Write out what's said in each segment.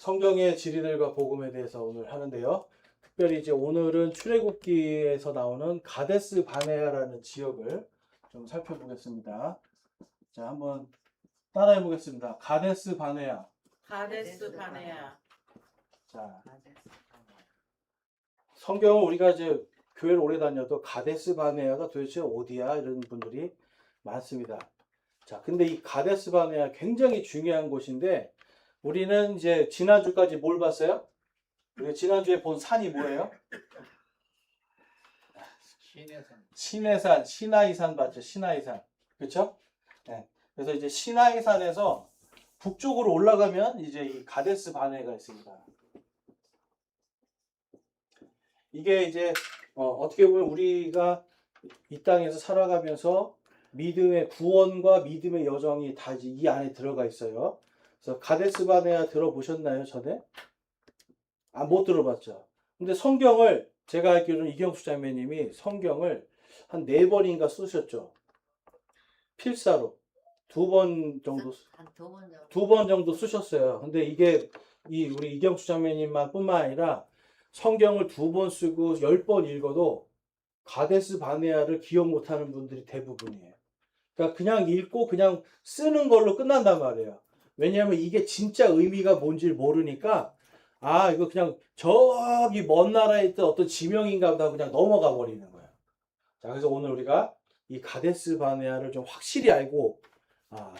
성경의 진리들과 복음에 대해서 오늘 하는데요. 특별히 이제 오늘은 출애굽기에서 나오는 가데스 바네아라는 지역을 좀 살펴보겠습니다. 자, 한번 따라해 보겠습니다. 가데스 바네아. 가데스 바네아. 자, 성경을 우리가 이제 교회를 오래 다녀도 가데스 바네아가 도대체 어디야? 이런 분들이 많습니다. 자, 근데 이 가데스 바네아 굉장히 중요한 곳인데 우리는 이제 지난주까지 뭘 봤어요? 우리가 지난주에 본 산이 뭐예요? 시내산, 시나이산 봤죠? 시나이산. 그렇죠? 네. 그래서 이제 시나이산에서 북쪽으로 올라가면 이제 이 가데스 바네아가 있습니다. 이게 이제 어떻게 보면 우리가 이 땅에서 살아가면서 믿음의 구원과 믿음의 여정이 다 이 안에 들어가 있어요. 그래서 가데스 바네아 들어보셨나요, 전에? 아, 못 들어봤죠. 근데 성경을 제가 알기로는 이경수 자매님이 성경을 한 4번인가 쓰셨죠. 필사로 두 번 정도 두 번 정도 쓰셨어요. 근데 이게 우리 이경수 자매님만 뿐만 아니라 성경을 2번 쓰고 10번 읽어도 가데스 바네아를 기억 못하는 분들이 대부분이에요. 그러니까 그냥 읽고 그냥 쓰는 걸로 끝난단 말이에요. 왜냐하면 이게 진짜 의미가 뭔지 모르니까 아, 이거 그냥 저기 먼 나라에 있던 어떤 지명인가 보다 그냥 넘어가 버리는 거예요. 자, 그래서 오늘 우리가 이 가데스 바네아를 좀 확실히 알고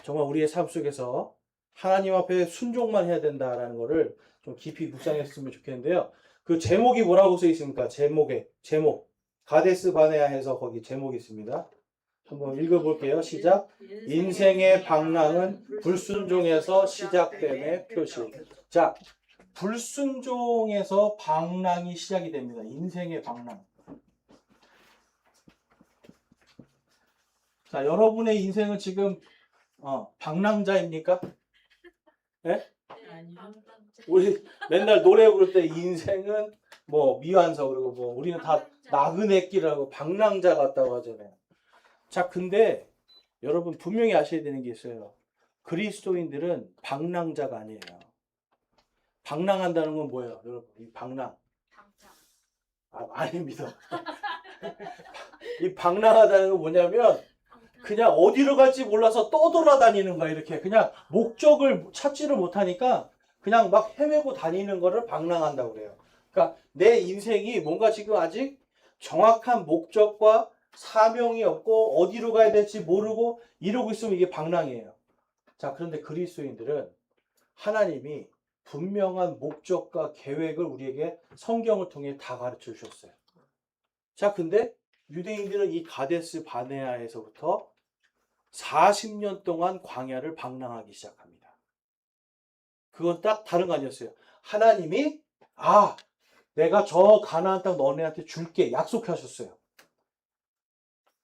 정말 우리의 삶 속에서 하나님 앞에 순종만 해야 된다라는 거를 좀 깊이 묵상했으면 좋겠는데요. 그 제목이 뭐라고 써 있습니까? 제목. 가데스 바네아에서 거기 제목이 있습니다. 한번 읽어볼게요. 시작. 인생의 방랑은 불순종에서 시작됨의 표시. 자, 불순종에서 방랑이 시작이 됩니다. 인생의 방랑. 자, 여러분의 인생은 지금 방랑자입니까? 네? 우리 맨날 노래 부를 때 인생은 뭐 미완서 그리고 뭐 우리는 다 나그네끼라고 방랑자 같다고 하잖아요. 자, 근데 여러분 분명히 아셔야 되는 게 있어요. 그리스도인들은 방랑자가 아니에요. 방랑한다는 건 뭐예요, 여러분? 이 방랑. 아닙니다. 이 방랑하다는 건 뭐냐면 그냥 어디로 갈지 몰라서 떠돌아다니는 거야. 이렇게 그냥 목적을 찾지를 못하니까 그냥 막 헤매고 다니는 거를 방랑한다고 그래요. 그러니까 내 인생이 뭔가 지금 아직 정확한 목적과 사명이 없고 어디로 가야 될지 모르고 이러고 있으면 이게 방랑이에요. 자, 그런데 그리스도인들은 하나님이 분명한 목적과 계획을 우리에게 성경을 통해 다 가르쳐 주셨어요. 자, 근데 유대인들은 이 가데스 바네아에서부터 40년 동안 광야를 방랑하기 시작합니다. 그건 딱 다른 거 아니었어요. 하나님이 내가 저 가나안 땅 너네한테 줄게 약속하셨어요.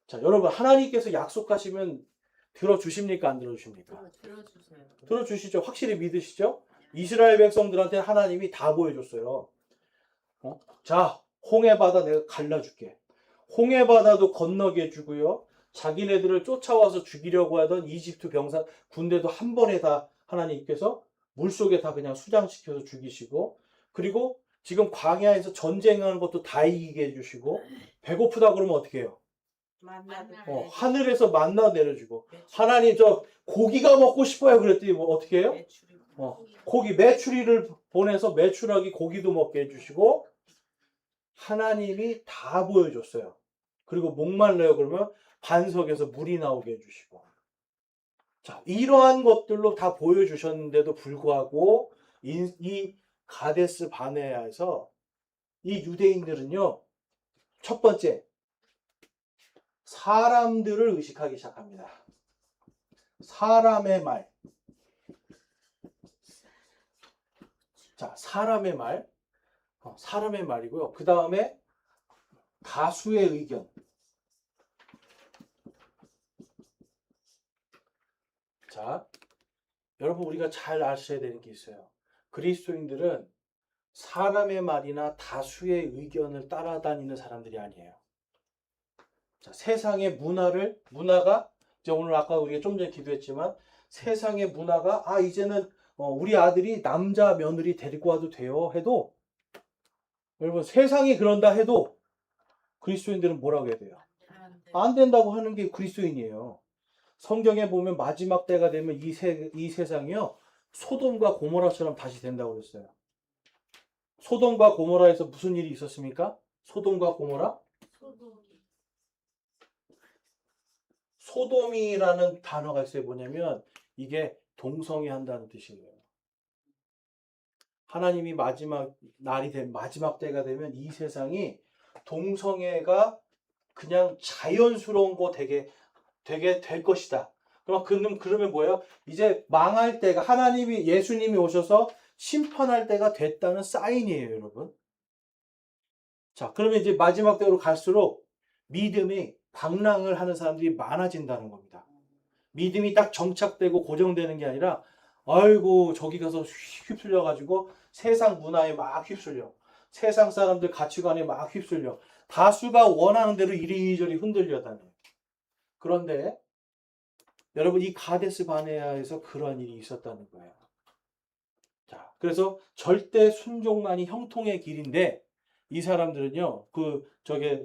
자, 여러분 하나님께서 약속하시면 들어주십니까? 안 들어주십니까? 들어주세요. 들어주시죠. 확실히 믿으시죠? 이스라엘 백성들한테 하나님이 다 보여줬어요. 자, 홍해바다 내가 갈라줄게. 홍해바다도 건너게 해주고요. 자기네들을 쫓아와서 죽이려고 하던 이집트 병사 군대도 한 번에 다 하나님께서 물속에 다 그냥 수장시켜서 죽이시고, 그리고 지금 광야에서 전쟁하는 것도 다 이기게 해주시고, 배고프다 그러면 어떻게 해요? 하늘에서 만나 내려주고, 하나님 저 고기가 먹고 싶어요 그랬더니 뭐 어떻게 해요? 고기 메추리를 보내서 메추라기 고기도 먹게 해주시고, 하나님이 다 보여줬어요. 그리고 목말라요 그러면 반석에서 물이 나오게 해주시고. 자, 이러한 것들로 다 보여주셨는데도 불구하고 이 가데스 바네아에서 이 유대인들은요, 첫 번째 사람들을 의식하기 시작합니다. 사람의 말. 자, 사람의 말이고요. 그 다음에 다수의 의견. 자, 여러분 우리가 잘 아셔야 되는 게 있어요. 그리스도인들은 사람의 말이나 다수의 의견을 따라다니는 사람들이 아니에요. 자, 세상의 문화가 이제 오늘 아까 우리가 좀 전에 기도했지만 세상의 문화가 이제는 우리 아들이 남자 며느리 데리고 와도 돼요 해도 여러분 세상이 그런다 해도 그리스도인들은 뭐라고 해야 돼요? 안 된다고 하는 게 그리스도인이에요. 성경에 보면 마지막 때가 되면 이 세상이요 소돔과 고모라처럼 다시 된다고 그랬어요. 소돔과 고모라에서 무슨 일이 있었습니까? 소돔과 고모라? 소돔이라는 단어가 있어요. 뭐냐면 이게 동성애한다는 뜻이에요. 하나님이 마지막 날이 된 마지막 때가 되면 이 세상이 동성애가 그냥 자연스러운 거 되게 될 것이다. 그러면 뭐예요? 이제 망할 때가 하나님이 예수님이 오셔서 심판할 때가 됐다는 사인이에요, 여러분. 자, 그러면 이제 마지막 때로 갈수록 믿음이 방랑을 하는 사람들이 많아진다는 겁니다. 믿음이 딱 정착되고 고정되는 게 아니라 아이고 저기 가서 휩쓸려 가지고 세상 문화에 막 휩쓸려. 세상 사람들 가치관에 막 휩쓸려. 다수가 원하는 대로 이리저리 흔들려 다녀요. 그런데 여러분 이 가데스 바네아에서 그러한 일이 있었다는 거예요. 자, 그래서 절대 순종만이 형통의 길인데 이 사람들은요,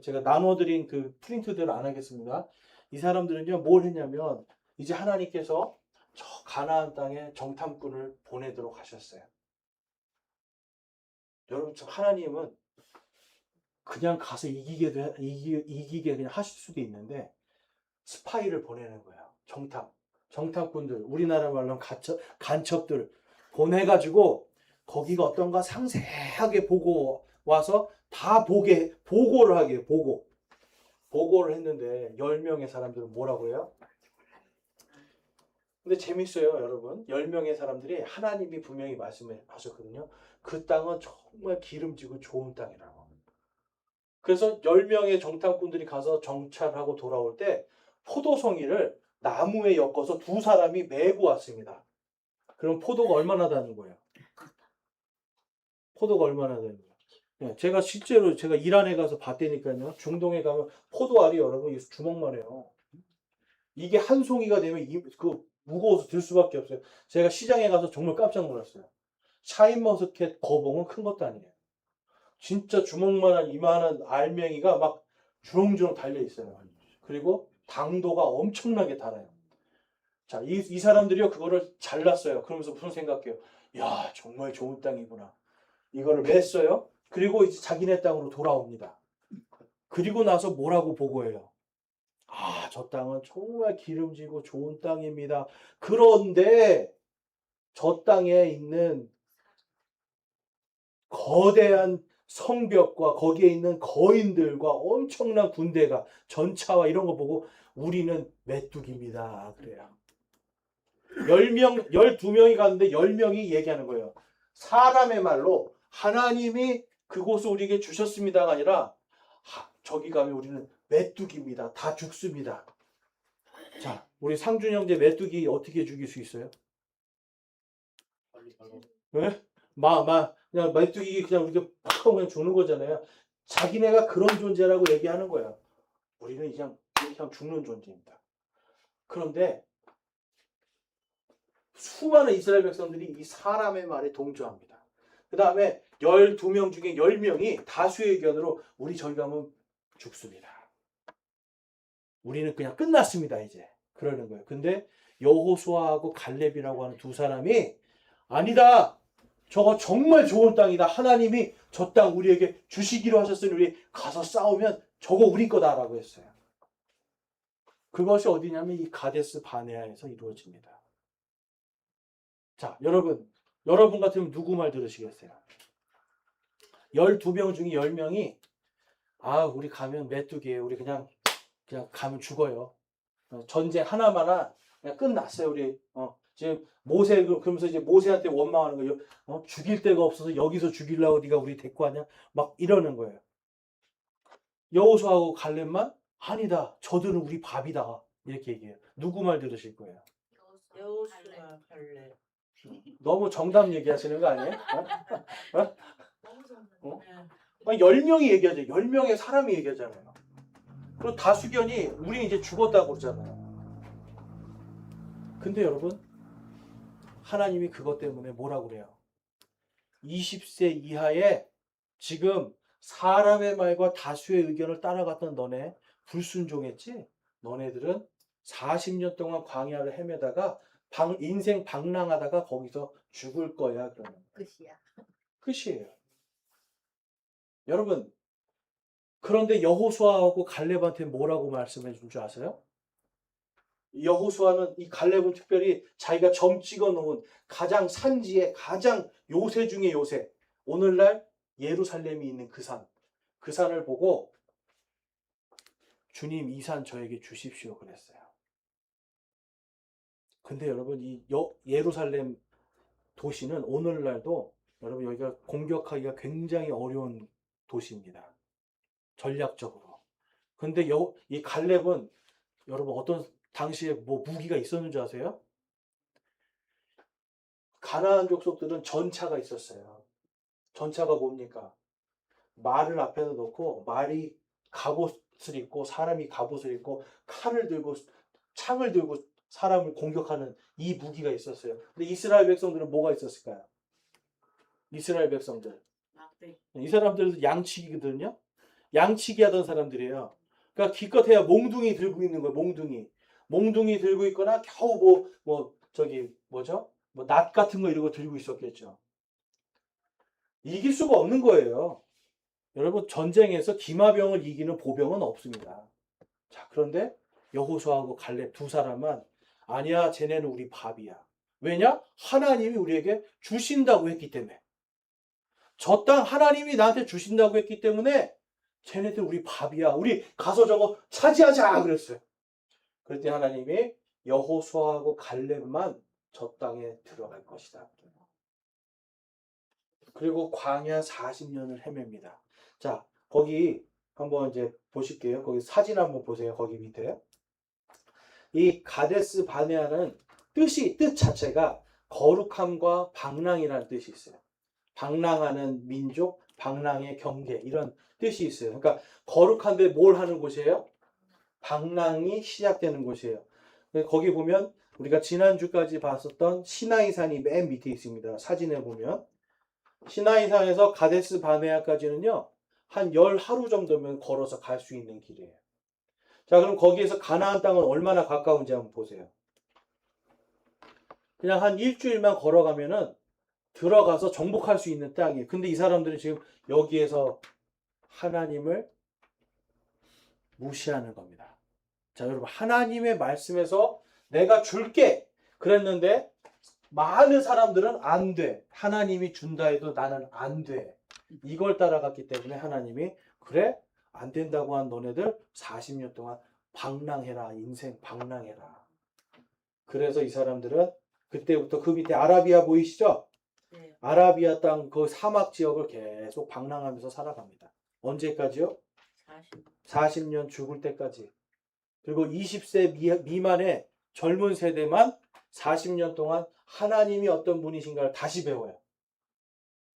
제가 나눠드린 그 프린트대로 안 하겠습니다. 이 사람들은요, 뭘 했냐면, 이제 하나님께서 저 가나안 땅에 정탐꾼을 보내도록 하셨어요. 여러분, 하나님은 그냥 가서 이기게 그냥 하실 수도 있는데, 스파이를 보내는 거예요. 정탐꾼들, 우리나라 말로 간첩들 보내가지고, 거기가 어떤가 상세하게 보고 와서 다 보고를 하게 해요. 보고를 했는데 10명의 사람들은 뭐라고 해요? 근데 재밌어요, 여러분. 10명의 사람들이 하나님이 분명히 말씀하셨거든요. 그 땅은 정말 기름지고 좋은 땅이라고. 그래서 10명의 정탐꾼들이 가서 정찰하고 돌아올 때 포도송이를 나무에 엮어서 두 사람이 메고 왔습니다. 그럼 포도가 얼마나 다는 거예요? 포도가 얼마나 되는 거예요? 네, 제가 실제로 이란에 가서 봤다니까요. 중동에 가면 포도알이 여러분 주먹만 해요. 이게 한 송이가 되면 무거워서 들 수밖에 없어요. 제가 시장에 가서 정말 깜짝 놀랐어요. 샤인머스켓 거봉은 큰 것도 아니에요. 진짜 주먹만한 이만한 알맹이가 막 주렁주렁 달려 있어요. 그리고 당도가 엄청나게 달아요. 자, 이 사람들이요 그거를 잘랐어요. 그러면서 무슨 생각해요? 야, 정말 좋은 땅이구나. 이거를 맸어요. 그리고 이제 자기네 땅으로 돌아옵니다. 그리고 나서 뭐라고 보고해요? 아, 저 땅은 정말 기름지고 좋은 땅입니다. 그런데 저 땅에 있는 거대한 성벽과 거기에 있는 거인들과 엄청난 군대가 전차와 이런 거 보고 우리는 메뚜기입니다. 그래요. 10명, 12명이 갔는데 10명이 얘기하는 거예요. 사람의 말로 하나님이 그곳을 우리에게 주셨습니다가 아니라 저기 가면 우리는 메뚜기입니다. 다 죽습니다. 자, 우리 상준 형제 메뚜기 어떻게 죽일 수 있어요? 네? 그냥 메뚜기 그냥 우리가 팍 하고 그냥 죽는 거잖아요. 자기네가 그런 존재라고 얘기하는 거예요. 우리는 그냥 죽는 존재입니다. 그런데 수많은 이스라엘 백성들이 이 사람의 말에 동조합니다. 그 다음에 12명 중에 10명이 다수의 의견으로 저희 가면 죽습니다. 우리는 그냥 끝났습니다, 이제. 그러는 거예요. 근데 여호수아하고 갈렙이라고 하는 두 사람이 아니다. 저거 정말 좋은 땅이다. 하나님이 저 땅 우리에게 주시기로 하셨으니 우리 가서 싸우면 저거 우리 거다라고 했어요. 그것이 어디냐면 이 가데스 바네아에서 이루어집니다. 자, 여러분 같으면 누구 말 들으시겠어요? 12명 중에 10명이 우리 가면 메뚜기예요. 우리 그냥 가면 죽어요. 전쟁 하나마나 그냥 끝났어요. 우리 지금 그러면서 이제 모세한테 원망하는 거예요. 죽일 데가 없어서 여기서 죽이려고 네가 우리 데리고 왔냐? 막 이러는 거예요. 여호수아하고 갈렙만 아니다. 저들은 우리 밥이다. 이렇게 얘기해요. 누구 말 들으실 거예요? 여호수아 갈렙. 너무 정답 얘기하시는 거 아니에요? 네. 10명이 얘기하죠. 10명의 사람이 얘기하잖아요. 그리고 다수견이 우리 이제 죽었다고 그러잖아요. 근데 여러분 하나님이 그것 때문에 뭐라고 그래요? 20세 이하에 지금 사람의 말과 다수의 의견을 따라갔던 너네 불순종했지? 너네들은 40년 동안 광야를 헤매다가 인생 방랑하다가 거기서 죽을 거야. 그러면 끝이야. 끝이에요. 여러분, 그런데 여호수아하고 갈렙한테 뭐라고 말씀해 준 줄 아세요? 여호수아는 이 갈렙은 특별히 자기가 점 찍어 놓은 가장 산지의 가장 요새 중에 요새, 오늘날 예루살렘이 있는 그 산을 보고 주님 이 산 저에게 주십시오 그랬어요. 근데 여러분 이 예루살렘 도시는 오늘날도 여러분 여기가 공격하기가 굉장히 어려운 도시입니다. 전략적으로. 근데 이 갈렙은 여러분 어떤 당시에 뭐 무기가 있었는 줄 아세요? 가나안 족속들은 전차가 있었어요. 전차가 뭡니까? 말을 앞에다 놓고 말이 갑옷을 입고 사람이 갑옷을 입고 칼을 들고 창을 들고 사람을 공격하는 이 무기가 있었어요. 근데 이스라엘 백성들은 뭐가 있었을까요? 이스라엘 백성들. 이 사람들은 양치기거든요. 양치기 하던 사람들이에요. 그러니까 기껏해야 몽둥이 들고 있는 거예요. 몽둥이 들고 있거나 겨우 저기 뭐죠? 뭐 낫 같은 거 이런 거 들고 있었겠죠. 이길 수가 없는 거예요. 여러분 전쟁에서 기마병을 이기는 보병은 없습니다. 자, 그런데 여호수아하고 갈렙 두 사람은 아니야, 쟤네는 우리 밥이야. 왜냐? 하나님이 우리에게 주신다고 했기 때문에. 저 땅 하나님이 나한테 주신다고 했기 때문에 쟤네들 우리 밥이야. 우리 가서 저거 차지하자 그랬어요. 그랬더니 하나님이 여호수아하고 갈렙만 저 땅에 들어갈 것이다. 그리고 광야 40년을 헤맵니다. 자, 거기 한번 이제 보실게요. 거기 사진 한번 보세요. 거기 밑에. 이 가데스 바네아는 뜻 자체가 거룩함과 방랑이라는 뜻이 있어요. 방랑하는 민족, 방랑의 경계 이런 뜻이 있어요. 그러니까 거룩한데 뭘 하는 곳이에요? 방랑이 시작되는 곳이에요. 거기 보면 우리가 지난주까지 봤었던 시나이산이 맨 밑에 있습니다. 사진에 보면 시나이산에서 가데스 바네아까지는요 한 10하루 정도면 걸어서 갈 수 있는 길이에요. 자, 그럼 거기에서 가나안 땅은 얼마나 가까운지 한번 보세요. 그냥 한 일주일만 걸어가면은 들어가서 정복할 수 있는 땅이에요. 근데 이 사람들은 지금 여기에서 하나님을 무시하는 겁니다. 자, 여러분 하나님의 말씀에서 내가 줄게 그랬는데 많은 사람들은 안 돼. 하나님이 준다 해도 나는 안 돼. 이걸 따라갔기 때문에 하나님이 그래? 안 된다고 한 너네들 40년 동안 방랑해라. 인생 방랑해라. 그래서 이 사람들은 그때부터 그 밑에 아라비아 보이시죠? 네. 아라비아 땅 그 사막 지역을 계속 방랑하면서 살아갑니다. 언제까지요? 40년 죽을 때까지. 그리고 20세 미만의 젊은 세대만 40년 동안 하나님이 어떤 분이신가를 다시 배워요.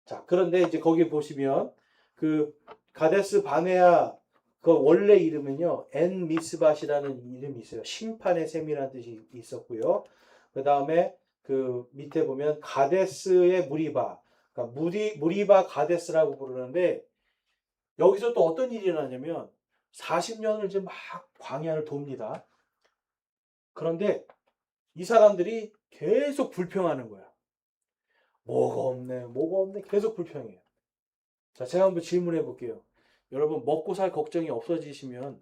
자, 그런데 이제 거기 보시면 그 가데스 바네아 그 원래 이름은요 엔 미스밭이라는 이름이 있어요. 심판의 샘이라는 뜻이 있었고요. 그 다음에 그 밑에 보면 가데스의 무리바, 그러니까 무리바 가데스라고 부르는데 여기서 또 어떤 일이 일어나냐면 40년을 이제 막 광야를 돕니다. 그런데 이 사람들이 계속 불평하는 거야. 뭐가 없네. 계속 불평해요. 자, 제가 한번 질문해 볼게요. 여러분, 먹고 살 걱정이 없어지시면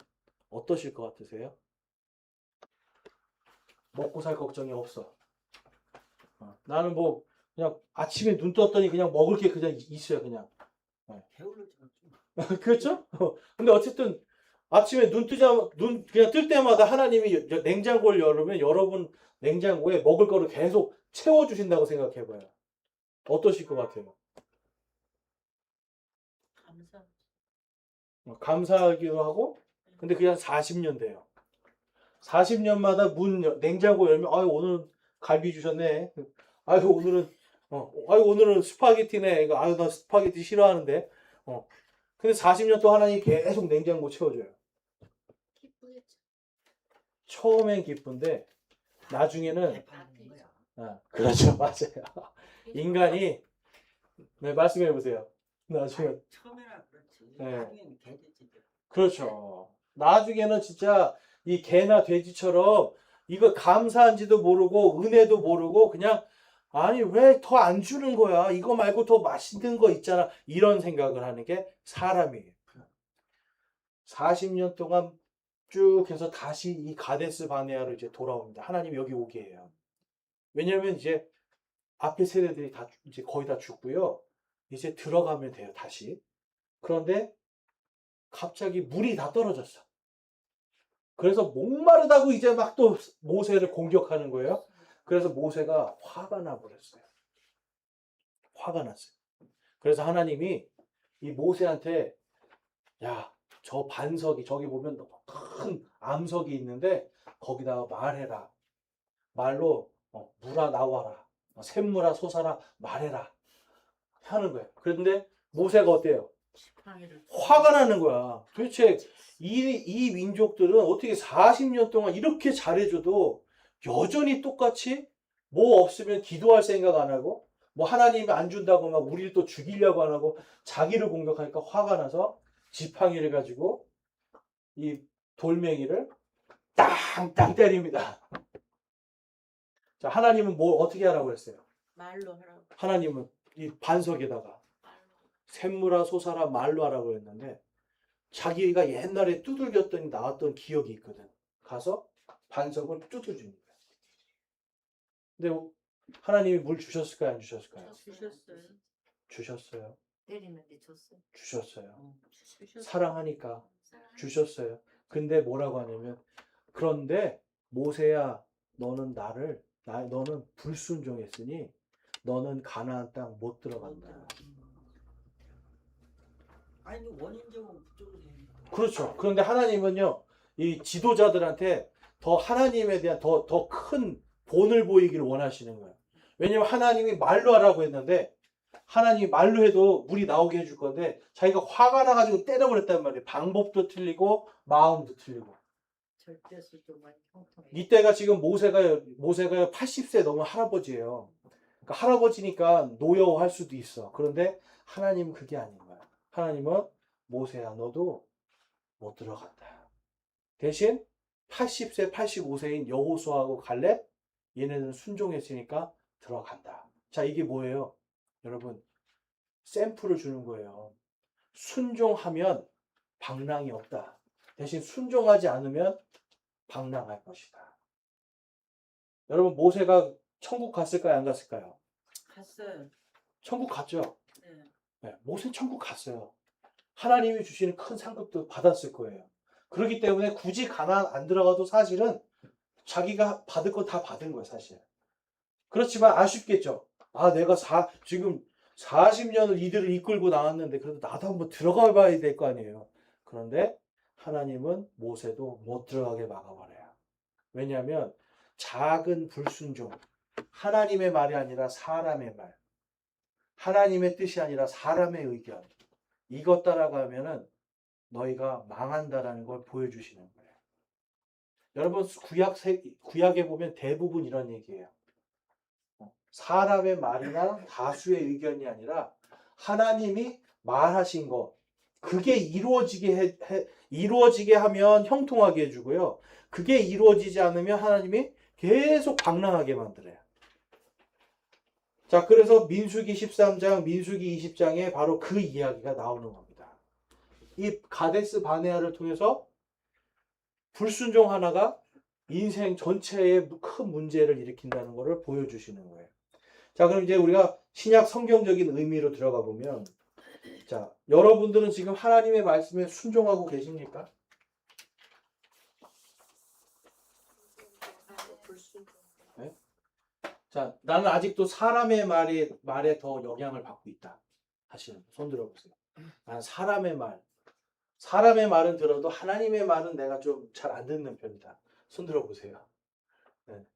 어떠실 것 같으세요? 먹고 살 걱정이 없어. 나는 뭐, 그냥 아침에 눈 떴더니 그냥 먹을 게 그냥 있어요, 그냥. 그렇죠? 근데 어쨌든 아침에 그냥 뜰 때마다 하나님이 냉장고를 열으면 여러분 냉장고에 먹을 거를 계속 채워주신다고 생각해 봐요. 어떠실 것 같아요? 감사하기도 하고, 근데 그냥 40년 돼요. 40년마다 냉장고 열면, 아유, 오늘 갈비 주셨네. 아유, 오늘은 스파게티네. 아유, 나 스파게티 싫어하는데. 근데 40년 동안 하나님 계속 냉장고 채워줘요. 처음엔 기쁜데, 나중에는 그렇죠. 맞아요. 인간이 네, 말씀해 보세요. 나중에 처음에는 그렇지. 네. 나중에는 개돼지죠. 그렇죠. 나중에는 진짜 이 개나 돼지처럼 이거 감사한지도 모르고 은혜도 모르고 그냥 아니 왜 더 안 주는 거야? 이거 말고 더 맛있는 거 있잖아. 이런 생각을 하는 게 사람이에요. 40년 동안 쭉 해서 다시 이 가데스 바네아로 이제 돌아옵니다. 하나님 여기 오게 해요. 왜냐하면 이제 앞에 세대들이 다 이제 거의 다 죽고요. 이제 들어가면 돼요, 다시. 그런데 갑자기 물이 다 떨어졌어. 그래서 목마르다고 이제 막 또 모세를 공격하는 거예요. 그래서 모세가 화가 나 버렸어요. 화가 났어요. 그래서 하나님이 이 모세한테 야, 저 반석이 저기 보면 큰 암석이 있는데 거기다가 말해라. 말로 물아 나와라. 샘물아 솟아라 말해라. 하는 거예요. 그런데 모세가 어때요? 지팡이를 화가 나는 거야. 도대체 이 민족들은 어떻게 40년 동안 이렇게 잘해줘도 여전히 똑같이 뭐 없으면 기도할 생각 안 하고 뭐 하나님이 안 준다고 막 우리를 또 죽이려고 안 하고 자기를 공격하니까 화가 나서 지팡이를 가지고 이 돌멩이를 땅땅 때립니다. 자, 하나님은 뭐 어떻게 하라고 그랬어요? 말로 하라고. 하나님은 이 반석에다가 말로. 샘물아 솟아라 말로 하라고 했는데 자기가 옛날에 두들겼더니 나왔던 기억이 있거든. 가서 반석을 두들줍니다. 근데 하나님이 물 주셨을까요? 안 주셨을까요? 주셨어요. 주셨어요. 때리는데 줬어요. 주셨어요. 주셨어요. 사랑하니까 주셨어요. 근데 뭐라고 하냐면 그런데 모세야 너는 너는 불순종했으니 너는 가나안 땅 못 들어간다. 아니 원인적으로 그쪽으로 되는 거. 그렇죠. 그런데 하나님은요, 이 지도자들한테 더 하나님에 대한 더 큰 본을 보이기를 원하시는 거예요. 왜냐면 하나님이 말로 하라고 했는데, 하나님이 말로 해도 물이 나오게 해줄 건데, 자기가 화가 나가지고 때려버렸단 말이에요. 방법도 틀리고, 마음도 틀리고. 절대 수종은 형통해. 이때가 지금 모세가요 80세 넘은 할아버지예요. 그러니까 할아버지니까 노여워할 수도 있어. 그런데 하나님은 그게 아닌 거야. 하나님은 모세야, 너도 못 들어간다. 대신 80세, 85세인 여호수아하고 갈렙 얘네는 순종했으니까 들어간다. 자, 이게 뭐예요? 여러분, 샘플을 주는 거예요. 순종하면 방랑이 없다. 대신 순종하지 않으면 방랑할 것이다. 여러분, 모세가 천국 갔을까요? 안 갔을까요? 갔어요. 천국 갔죠? 네. 네, 모세 천국 갔어요. 하나님이 주시는 큰 상급도 받았을 거예요. 그렇기 때문에 굳이 가나안 안 들어가도 사실은 자기가 받을 거 다 받은 거예요, 사실. 그렇지만 아쉽겠죠. 아, 내가 지금 40년을 이들을 이끌고 나왔는데 그래도 나도 한번 들어가 봐야 될 거 아니에요. 그런데 하나님은 모세도 못 들어가게 막아버려요. 왜냐하면 작은 불순종, 하나님의 말이 아니라 사람의 말, 하나님의 뜻이 아니라 사람의 의견, 이것 따라가면은 너희가 망한다라는 걸 보여주시는 거예요. 여러분, 구약에 보면 대부분 이런 얘기예요. 사람의 말이나 다수의 의견이 아니라 하나님이 말하신 거, 그게 이루어지게 하면 형통하게 해주고요. 그게 이루어지지 않으면 하나님이 계속 방랑하게 만들어요. 자, 그래서 민수기 13장, 민수기 20장에 바로 그 이야기가 나오는 겁니다. 이 가데스 바네아를 통해서 불순종 하나가 인생 전체에 큰 문제를 일으킨다는 것을 보여주시는 거예요. 자, 그럼 이제 우리가 신약 성경적인 의미로 들어가 보면, 자, 여러분들은 지금 하나님의 말씀에 순종하고 계십니까? 네? 자, 나는 아직도 사람의 말에 더 영향을 받고 있다 하시는 분, 손 들어보세요. 난 사람의 말은 들어도 하나님의 말은 내가 좀 잘 안 듣는 편이다. 손 들어보세요. 네.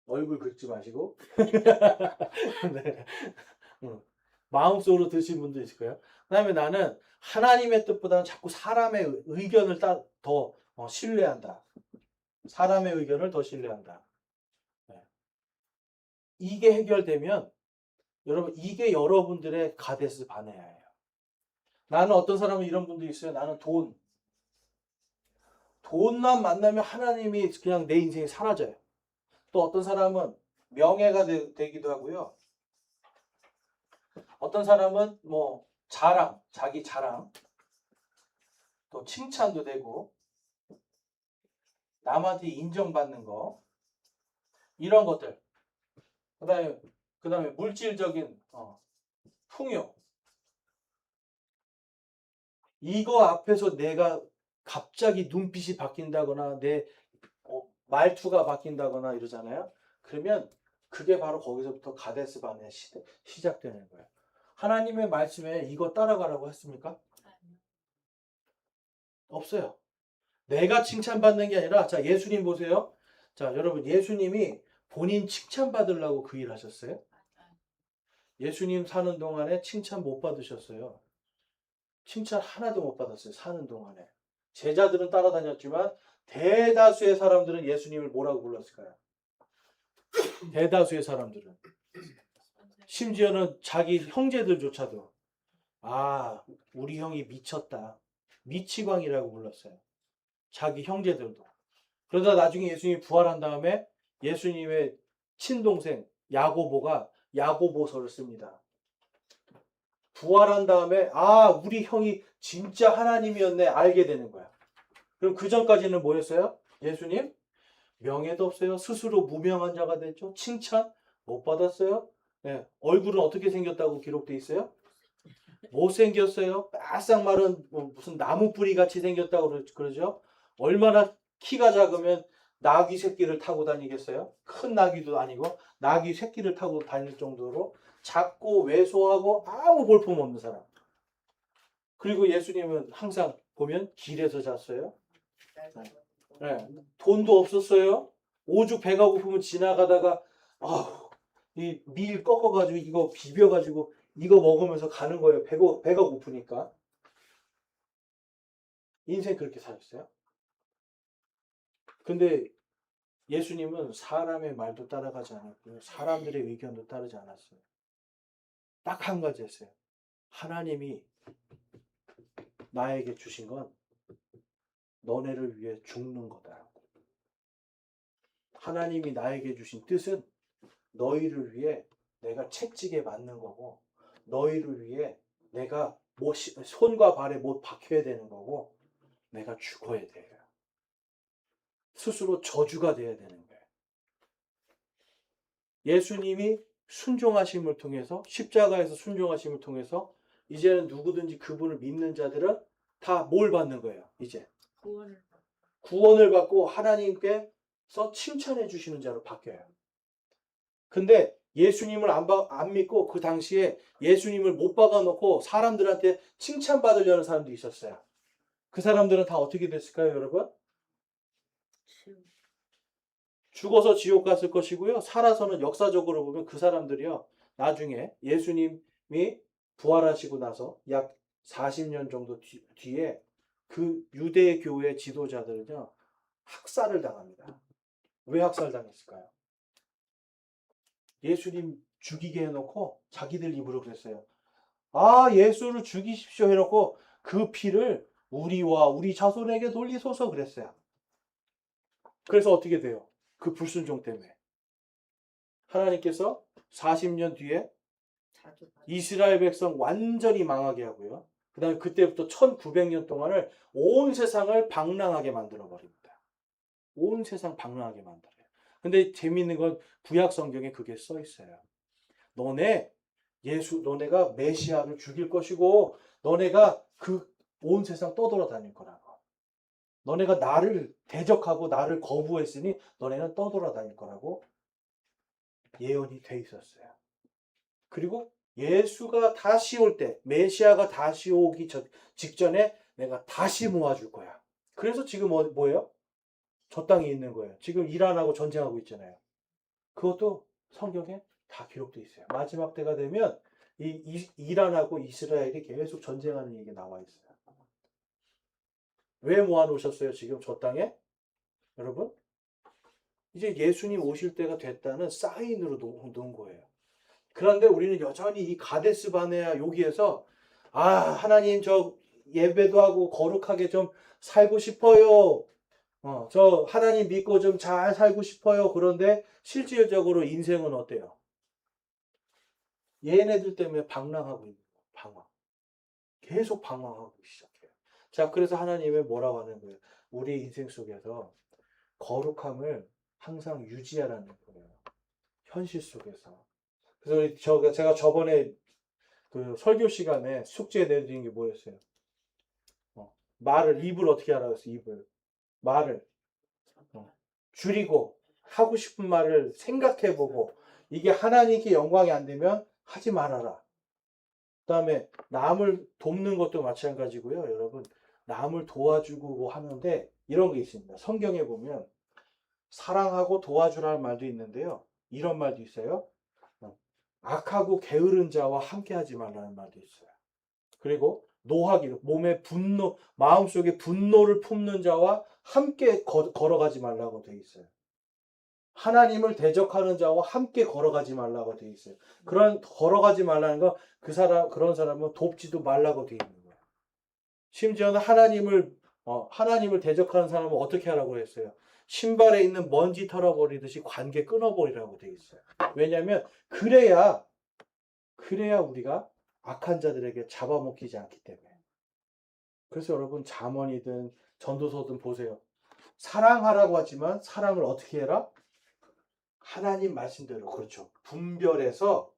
얼굴 긁지 마시고. 네. 마음속으로 드신 분도 있을 거예요. 그 다음에 나는 하나님의 뜻보다는 자꾸 사람의 의견을 더 신뢰한다. 사람의 의견을 더 신뢰한다. 네. 이게 해결되면 여러분 이게 여러분들의 가데스 바네아예요. 나는 어떤 사람은 이런 분도 있어요. 나는 돈만 만나면 하나님이 그냥 내 인생이 사라져요. 또 어떤 사람은 명예가 되기도 하고요. 어떤 사람은 뭐 자기 자랑, 또 칭찬도 되고 남한테 인정받는 거 이런 것들. 그다음에 물질적인 풍요. 이거 앞에서 내가 갑자기 눈빛이 바뀐다거나 내 말투가 바뀐다거나 이러잖아요. 그러면 그게 바로 거기서부터 가데스 바네 시작되는 거예요. 하나님의 말씀에 이거 따라가라고 했습니까? 없어요. 내가 칭찬받는 게 아니라 자 예수님 보세요. 자 여러분 예수님이 본인 칭찬받으려고 그 일 하셨어요? 예수님 사는 동안에 칭찬 못 받으셨어요. 칭찬 하나도 못 받았어요. 사는 동안에. 제자들은 따라다녔지만 대다수의 사람들은 예수님을 뭐라고 불렀을까요? 대다수의 사람들은. 심지어는 자기 형제들조차도 아 우리 형이 미쳤다. 미치광이라고 불렀어요. 자기 형제들도. 그러다 나중에 예수님이 부활한 다음에 예수님의 친동생 야고보가 야고보서를 씁니다. 부활한 다음에 아 우리 형이 진짜 하나님이었네 알게 되는 거야. 그럼 그 전까지는 뭐였어요? 예수님 명예도 없어요. 스스로 무명한 자가 됐죠. 칭찬 못 받았어요. 네. 얼굴은 어떻게 생겼다고 기록돼 있어요? 못생겼어요. 바싹 마른 무슨 나무 뿌리 같이 생겼다고 그러죠. 얼마나 키가 작으면 나귀 새끼를 타고 다니겠어요? 큰 나귀도 아니고 나귀 새끼를 타고 다닐 정도로 작고 왜소하고 아무 볼품 없는 사람. 그리고 예수님은 항상 보면 길에서 잤어요. 네. 돈도 없었어요. 오죽 배가 고프면 지나가다가 이 밀 꺾어가지고 이거 비벼가지고 이거 먹으면서 가는 거예요. 배가 고프니까. 인생 그렇게 사셨어요. 근데 예수님은 사람의 말도 따라가지 않았고요. 사람들의 의견도 따르지 않았어요. 딱 한 가지 했어요. 하나님이 나에게 주신 건 너네를 위해 죽는 거다. 하나님이 나에게 주신 뜻은 너희를 위해 내가 채찍에 맞는 거고 너희를 위해 내가 손과 발에 못 박혀야 되는 거고 내가 죽어야 돼요. 스스로 저주가 돼야 되는 거예요. 예수님이 순종하심을 통해서 십자가에서 순종하심을 통해서 이제는 누구든지 그분을 믿는 자들은 다 뭘 받는 거예요. 이제 구원을 받고 하나님께서 칭찬해 주시는 자로 바뀌어요. 근데 예수님을 안 믿고 그 당시에 예수님을 못 박아놓고 사람들한테 칭찬받으려는 사람도 있었어요. 그 사람들은 다 어떻게 됐을까요, 여러분? 죽어서 지옥 갔을 것이고요. 살아서는 역사적으로 보면 그 사람들이요. 나중에 예수님이 부활하시고 나서 약 40년 정도 뒤에 그 유대 교회 지도자들은요. 학살을 당합니다. 왜 학살당했을까요? 예수님 죽이게 해놓고 자기들 입으로 그랬어요. 아 예수를 죽이십시오 해놓고 그 피를 우리와 우리 자손에게 돌리소서 그랬어요. 그래서 어떻게 돼요? 그 불순종 때문에 하나님께서 40년 뒤에 이스라엘 백성 완전히 망하게 하고요. 그 다음에 그때부터 1900년 동안을 온 세상을 방랑하게 만들어 버립니다. 온 세상 방랑하게 만들어요. 근데 재미있는 건 구약 성경에 그게 써 있어요. 너네가 메시아를 죽일 것이고 너네가 그 온 세상 떠돌아다닐 거라고. 너네가 나를 대적하고 나를 거부했으니 너네는 떠돌아다닐 거라고 예언이 돼 있었어요. 그리고 예수가 다시 올 때, 메시아가 다시 오기 직전에 내가 다시 모아줄 거야. 그래서 지금 뭐예요? 저 땅에 있는 거예요. 지금 이란하고 전쟁하고 있잖아요. 그것도 성경에 다 기록되어 있어요. 마지막 때가 되면 이란하고 이스라엘이 계속 전쟁하는 얘기가 나와 있어요. 왜 모아놓으셨어요? 지금 저 땅에? 여러분? 이제 예수님 오실 때가 됐다는 사인으로 놓은 거예요. 그런데 우리는 여전히 이 가데스 바네아 여기에서 하나님 저 예배도 하고 거룩하게 좀 살고 싶어요. 저 하나님 믿고 좀 잘 살고 싶어요. 그런데 실질적으로 인생은 어때요? 얘네들 때문에 방랑하고 있는 거예요. 방황. 계속 방황하고 시작해요. 자, 그래서 하나님이 뭐라고 하는 거예요? 우리 인생 속에서 거룩함을 항상 유지하라는 거예요. 현실 속에서. 그래서 제가 저번에 그 설교 시간에 숙제 내드린 게 뭐였어요? 입을 어떻게 하라고 했어요? 말을 줄이고 하고 싶은 말을 생각해보고 이게 하나님께 영광이 안 되면 하지 말아라. 그 다음에 남을 돕는 것도 마찬가지고요. 여러분 남을 도와주고 뭐 하는데 이런 게 있습니다. 성경에 보면 사랑하고 도와주라는 말도 있는데요. 이런 말도 있어요. 악하고 게으른 자와 함께 하지 말라는 말도 있어요. 그리고 노하기, 마음속에 분노를 품는 자와 함께 걸어가지 말라고 되어 있어요. 하나님을 대적하는 자와 함께 걸어가지 말라고 되어 있어요. 걸어가지 말라는 건 그런 사람은 돕지도 말라고 되어 있는 거예요. 심지어는 하나님을 대적하는 사람은 어떻게 하라고 했어요? 신발에 있는 먼지 털어버리듯이 관계 끊어버리라고 되어 있어요. 왜냐하면 그래야 우리가 악한 자들에게 잡아먹히지 않기 때문에. 그래서 여러분 잠언이든 전도서든 보세요. 사랑하라고 하지만 사랑을 어떻게 해라? 하나님 말씀대로 그렇죠. 분별해서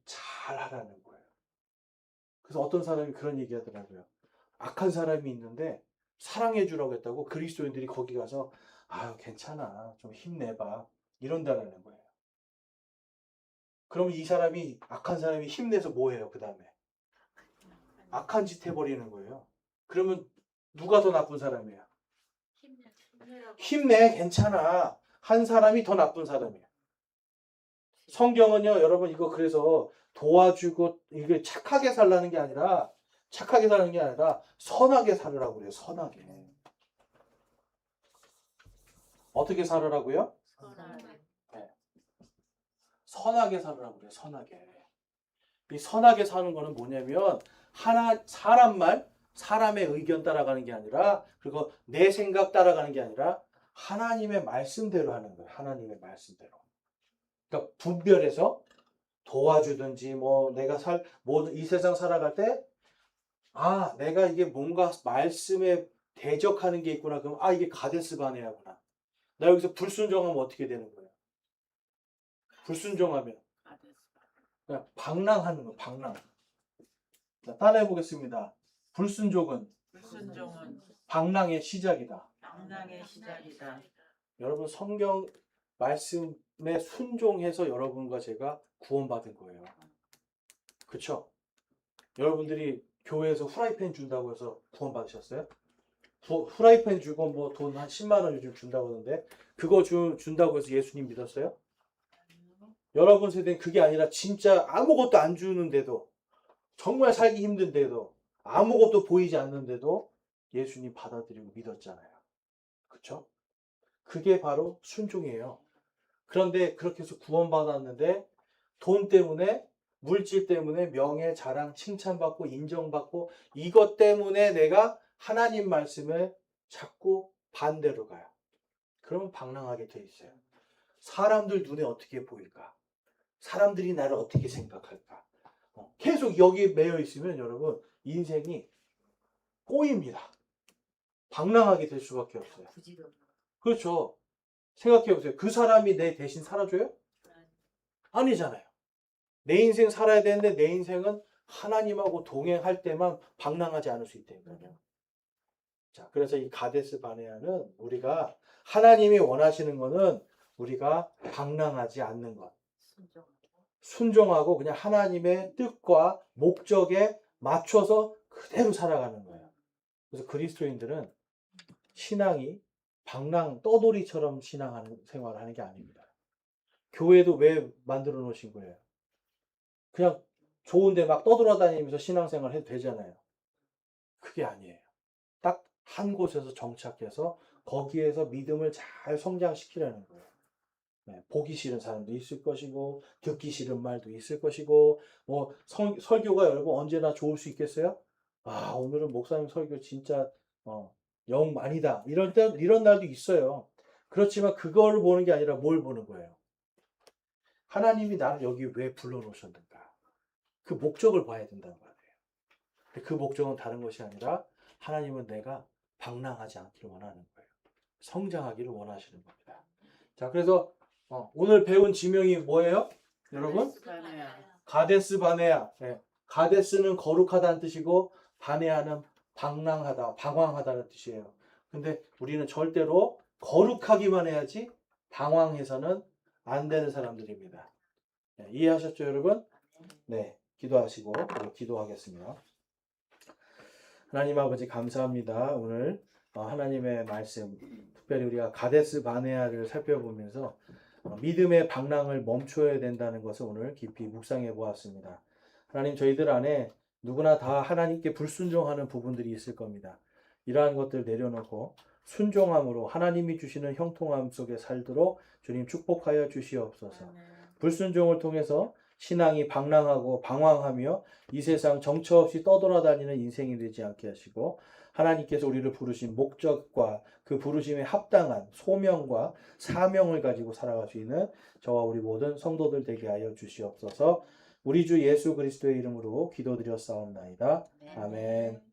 잘 하라는 거예요. 그래서 어떤 사람이 그런 얘기 하더라고요. 악한 사람이 있는데 사랑해 주라고 했다고 그리스도인들이 거기 가서 괜찮아 좀 힘내봐 이런다는 거예요. 그럼 악한 사람이 힘내서 뭐 해요? 그 다음에 악한 짓 해버리는 거예요. 그러면 누가 더 나쁜 사람이에요? 힘내 괜찮아 한 사람이 더 나쁜 사람이에요. 성경은요 여러분 이거 그래서 도와주고 이게 착하게 살라는 게 아니라 선하게 살으라고 그래요. 선하게. 어떻게 살으라고요? 선하게 살으라고 그래요. 선하게. 이 선하게 사는 거는 뭐냐면 사람의 의견 따라가는 게 아니라 그리고 내 생각 따라가는 게 아니라 하나님의 말씀대로 하는 거예요. 하나님의 말씀대로. 그러니까 분별해서 도와주든지 내가 이 세상 살아갈 때 내가 이게 뭔가 말씀에 대적하는 게 있구나. 그럼 이게 가데스 바네아구나. 나 여기서 불순종하면 어떻게 되는 거예요? 불순종하면 그냥 방랑하는 거, 방랑. 자, 따라해 보겠습니다. 불순종은 방랑의 시작이다. 여러분 성경 말씀에 순종해서 여러분과 제가 구원받은 거예요. 그렇죠? 여러분들이 교회에서 후라이팬 준다고 해서 구원받으셨어요? 후라이팬 주고 돈 한 10만 원 요즘 준다고 하는데 그거 준다고 해서 예수님 믿었어요? 여러분 세대는 그게 아니라 진짜 아무것도 안 주는데도 정말 살기 힘든데도 아무것도 보이지 않는데도 예수님 받아들이고 믿었잖아요. 그렇죠? 그게 바로 순종이에요. 그런데 그렇게 해서 구원받았는데 돈 때문에 물질 때문에 명예, 자랑, 칭찬받고 인정받고 이것 때문에 내가 하나님 말씀에 자꾸 반대로 가요. 그러면 방랑하게 돼 있어요. 사람들 눈에 어떻게 보일까? 사람들이 나를 어떻게 생각할까? 계속 여기에 매여 있으면 여러분 인생이 꼬입니다. 방랑하게 될 수밖에 없어요. 그렇죠. 생각해 보세요. 그 사람이 내 대신 살아줘요? 아니잖아요. 내 인생 살아야 되는데 내 인생은 하나님하고 동행할 때만 방랑하지 않을 수 있다는 거예요. 자, 그래서 이 가데스 바네아는 우리가 하나님이 원하시는 거는 우리가 방랑하지 않는 것. 순종하고 그냥 하나님의 뜻과 목적에 맞춰서 그대로 살아가는 거예요. 그래서 그리스도인들은 신앙이 떠돌이처럼 생활을 하는 게 아닙니다. 교회도 왜 만들어 놓으신 거예요? 그냥 좋은데 막 떠돌아다니면서 신앙생활 해도 되잖아요. 그게 아니에요. 딱 한 곳에서 정착해서 거기에서 믿음을 잘 성장시키라는 거예요. 보기 싫은 사람도 있을 것이고 듣기 싫은 말도 있을 것이고 뭐 설교가 여러분 언제나 좋을 수 있겠어요? 아 오늘은 목사님 설교 진짜 영 많이다 이런 날도 있어요. 그렇지만 그걸 보는 게 아니라 뭘 보는 거예요? 하나님이 나를 여기 왜 불러놓으셨는가? 그 목적을 봐야 된다는 거예요. 그 목적은 다른 것이 아니라 하나님은 내가 방랑하지 않기를 원하는 거예요. 성장하기를 원하시는 겁니다. 자, 그래서 오늘 배운 지명이 뭐예요? 여러분? 가데스 바네아. 네. 가데스는 거룩하다는 뜻이고 바네아는 방랑하다, 방황하다는 뜻이에요. 근데 우리는 절대로 거룩하기만 해야지 방황해서는 안 되는 사람들입니다. 네, 이해하셨죠, 여러분? 네, 기도하시고 기도하겠습니다. 하나님 아버지 감사합니다. 오늘 하나님의 말씀, 특별히 우리가 가데스 바네아를 살펴보면서 믿음의 방랑을 멈춰야 된다는 것을 오늘 깊이 묵상해 보았습니다. 하나님 저희들 안에 누구나 다 하나님께 불순종하는 부분들이 있을 겁니다. 이러한 것들 내려놓고 순종함으로 하나님이 주시는 형통함 속에 살도록 주님 축복하여 주시옵소서. 불순종을 통해서 신앙이 방랑하고 방황하며 이 세상 정처 없이 떠돌아다니는 인생이 되지 않게 하시고 하나님께서 우리를 부르신 목적과 그 부르심에 합당한 소명과 사명을 가지고 살아갈 수 있는 저와 우리 모든 성도들 되게 하여 주시옵소서. 우리 주 예수 그리스도의 이름으로 기도드렸사옵나이다. 아멘.